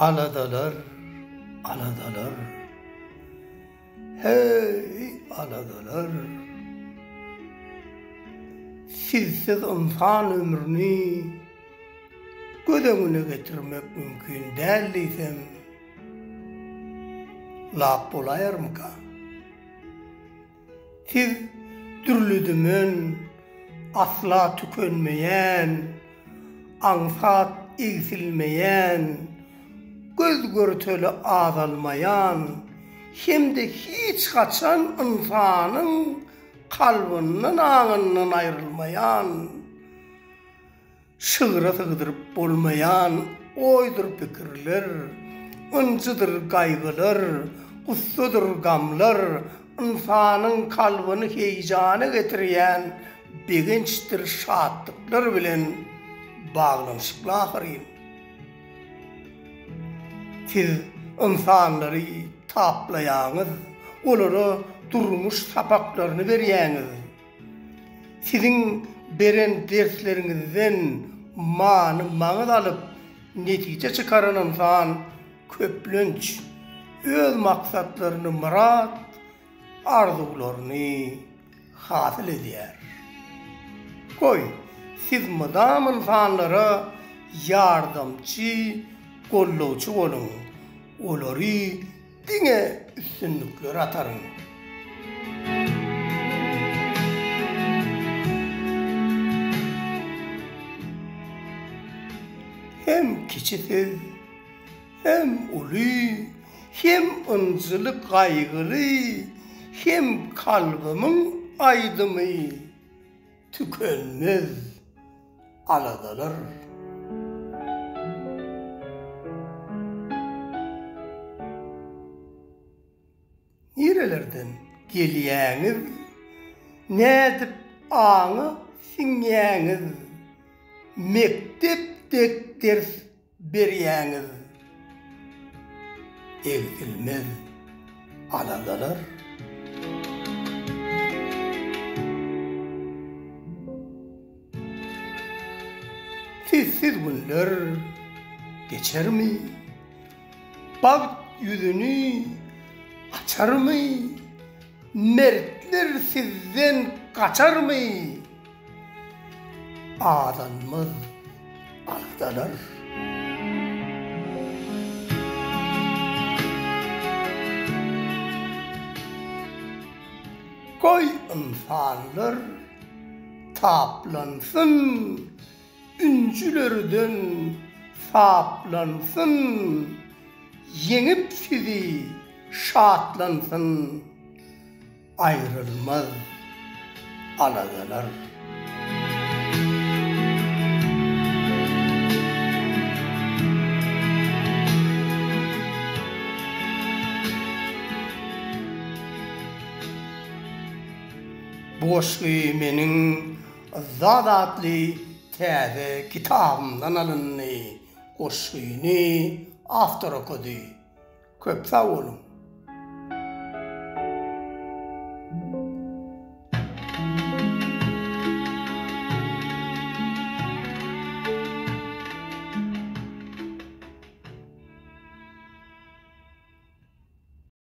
Aladalar, aladalar, hey aladalar. Sizsiz insan ömrünü gödöňüne getirmek mümkün däldiysem, lap bolayarmyka? Siz türlüdümün asla tükenmeyen, ansat egsilmeyen, göz görteli azalmayan, hem de hiç kaçan insanın kalbından ağından ayrılmayan, şıgıra sığdırıp bolmayan oydur pikirler, ıncıdır gaýgylar, gussudur gamlar, insanın kalbini heyjana getirýän begençdir şatlıklar bilen bağlanışyklar ahyryn. Siz insanları taplaýaňyz, olara durmuş sapaklaryny berýäňiz. Sizin beren dersleriňizden manyň alyp netije çykaran insan köplenç öz maksatlaryny murat, arzularyny hasyl edýär. Goý, siz mydam insanlara yardımçy, gollawçy bolun, olary diňe üstünlükler ataryn. Hem kiçisiz, hem uly, hem ıncıly gaýgyly, hem kalbymiň aýdymy, tükenmez aladalar. Nerelerden gelýäňiz, nädip aňy siňýäňiz, mektepdek ders berýäňiz, egsilmez aladalar. Siz günler geçermi? Bak yüzünü açar mı? Mertler sizden kaçar mı? Adanmaz aladalar. Koy insanlar taplansın, üncülerden saplansın, yeňip sizi şatlansın, ayrılmaz aladalar. Boşly meniň zat adly täze kitabymdan alyndy, goşgyny awtor okudy. Köp sag bolun.